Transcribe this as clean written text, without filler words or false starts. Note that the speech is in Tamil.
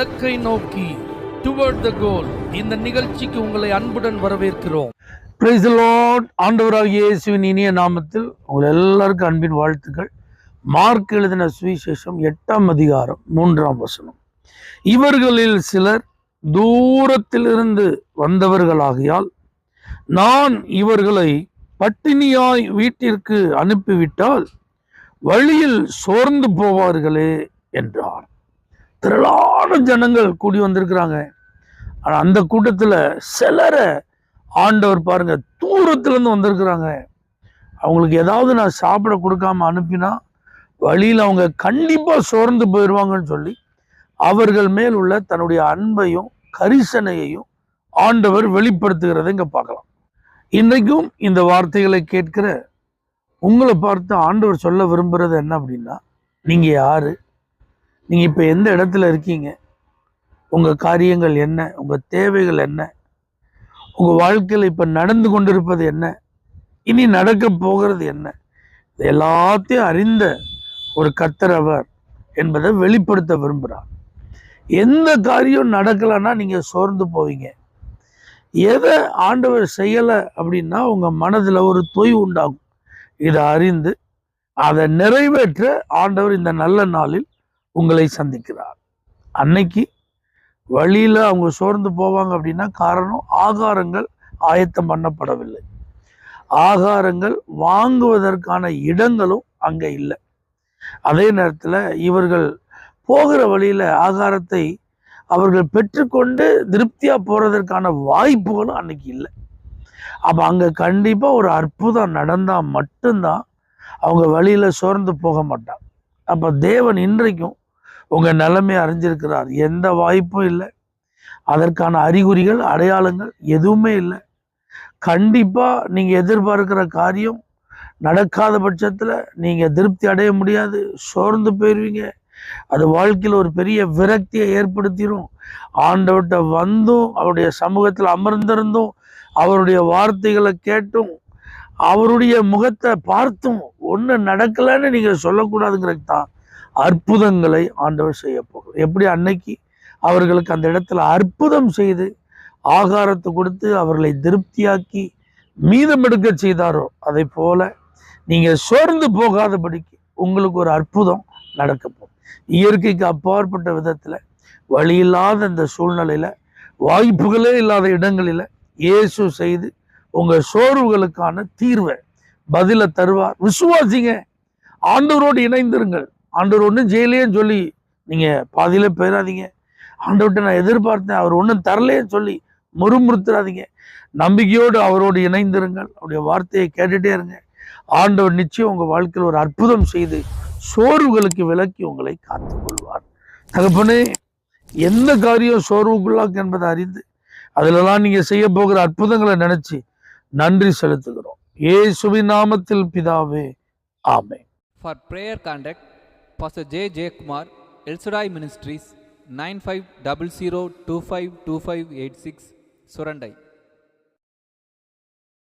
இலக்கை நோக்கி டுவர்ட் த கோல் இந்த நிகழ்ச்சிக்கு உங்களை அன்புடன் வரவேற்கிறோம். Praise the Lord. ஆண்டவராகிய இயேசுவின் இனிய நாமத்தில் உங்கள் எல்லாருக்கும் அன்பின் வாழ்த்துக்கள். மார்க் எழுதின சுவிசேஷம் 8ஆம் அதிகாரம் 3ஆம் வசனம். இவர்களில் சிலர் தூரத்திலிருந்து வந்தவர்களாகியால் நான் இவர்களை பட்டினியாய் வீட்டிற்கு அனுப்பிவிட்டால் வழியில் சோர்ந்து போவார்களே என்றார். திரளான ஜனங்கள் கூடி வந்திருக்கிறாங்க. ஆனால் அந்த கூட்டத்தில் சிலரை ஆண்டவர் பாருங்க தூரத்திலேருந்து வந்திருக்கிறாங்க. அவங்களுக்கு ஏதாவது நான் சாப்பிட கொடுக்காம அனுப்பினா வழியில் அவங்க கண்டிப்பாக சோர்ந்து போயிடுவாங்கன்னு சொல்லி அவர்கள் மேல் உள்ள தன்னுடைய அன்பையும் கரிசனையையும் ஆண்டவர் வெளிப்படுத்துகிறத இங்கே பார்க்கலாம். இன்றைக்கும் இந்த வார்த்தைகளை கேட்கிற உங்களை பார்த்து ஆண்டவர் சொல்ல விரும்புகிறது என்ன அப்படின்னா, நீங்கள் யாரு, நீங்கள் இப்போ எந்த இடத்துல இருக்கீங்க, உங்கள் காரியங்கள் என்ன, உங்கள் தேவைகள் என்ன, உங்கள் வாழ்க்கையில் இப்போ நடந்து கொண்டிருப்பது என்ன, இனி நடக்க போகிறது என்ன, இது எல்லாத்தையும் அறிந்த ஒரு கர்த்தர் அவர் என்பதை வெளிப்படுத்த விரும்புகிறார். எந்த காரியம் நடக்கலைன்னா நீங்கள் சோர்ந்து போவீங்க. எதை ஆண்டவர் செய்யலை அப்படின்னா உங்கள் மனதில் ஒரு தொய்வு உண்டாகும். இதை அறிந்து அதை நிறைவேற்ற ஆண்டவர் இந்த நல்ல நாளில் உங்களை சந்திக்கிறார். அன்னைக்கு வழியில் அவங்க சோர்ந்து போவாங்க அப்படின்னா காரணம் ஆகாரங்கள் ஆயத்தம் பண்ணப்படவில்லை. ஆகாரங்கள் வாங்குவதற்கான இடங்களும் அங்கே இல்லை. அதே நேரத்தில் இவர்கள் போகிற வழியில் ஆகாரத்தை அவர்கள் பெற்றுக்கொண்டு திருப்தியாக போகிறதற்கான வாய்ப்புகளும் அன்னைக்கு இல்லை. அப்போ அங்கே கண்டிப்பாக ஒரு அற்புதம் நடந்தால் மட்டும்தான் அவங்க வழியில் சோர்ந்து போக மாட்டாங்க. அப்போ தேவன் இன்றைக்கும் உங்கள் நிலைமையை அறிஞ்சிருக்கிறார். எந்த வாய்ப்பும் இல்லை, அதற்கான அறிகுறிகள் அடையாளங்கள் எதுவுமே இல்லை. கண்டிப்பாக நீங்கள் எதிர்பார்க்கிற காரியம் நடக்காத பட்சத்தில் நீங்கள் திருப்தி அடைய முடியாது, சோர்ந்து போயிடுவீங்க. அது வாழ்க்கையில் ஒரு பெரிய விரக்தியை ஏற்படுத்திடும். ஆண்டவர்கிட்ட வந்தும் அவருடைய சமூகத்தில் அமர்ந்திருந்தும் அவருடைய வார்த்தைகளை கேட்டும் அவருடைய முகத்தை பார்த்தும் ஒன்றும் நடக்கலைன்னு நீங்கள் சொல்லக்கூடாதுங்கிறது தான் அற்புதங்களை ஆண்டவர் செய்ய போகிறோம். எப்படி அன்னைக்கு அவர்களுக்கு அந்த இடத்துல அற்புதம் செய்து ஆகாரத்தை கொடுத்து அவர்களை திருப்தியாக்கி மீதம் எடுக்க செய்தாரோ அதை போல நீங்கள் சோர்ந்து போகாதபடிக்கு உங்களுக்கு ஒரு அற்புதம் நடக்க போகும். இயற்கைக்கு அப்பாற்பட்ட விதத்தில் வழி இல்லாத இந்த சூழ்நிலையில், வாய்ப்புகளே இல்லாத இடங்களில் இயேசு செய்து உங்கள் சோர்வுகளுக்கான தீர்வை பதிலை தருவார். விசுவாசிங்க, ஆண்டவரோடு இணைந்திருங்கள். ஆண்டவர் ஒன்றும் செய்யலையேன்னு சொல்லி நீங்கள் பாதியில போயிடாதீங்க. ஆண்டவர்கிட்ட நான் எதிர்பார்த்தேன், அவர் ஒன்றும் தரலையேன்னு சொல்லி முறுமுறுத்துறாதீங்க. நம்பிக்கையோடு அவரோடு இணைந்திருங்கள். அவருடைய வார்த்தையை கேட்டுகிட்டே இருங்க. ஆண்டவர் நிச்சயம் உங்கள் வாழ்க்கையில் ஒரு அற்புதம் செய்து சோர்வுகளுக்கு விலக்கி உங்களை காத்துக்கொள்வார். தகப்பனே, எந்த காரியம் சோர்வுக்குள்ளாக்கு என்பதை அறிந்து அதிலெல்லாம் நீங்கள் செய்ய போகிற அற்புதங்களை நினைச்சு நன்றி செலுத்துகிறோம். இயேசுவின் நாமத்தில் பிதாவே, ஆமென். For prayer contact, Pastor J. J. Kumar, El Shaddai Ministries, 9500252586, Surandai.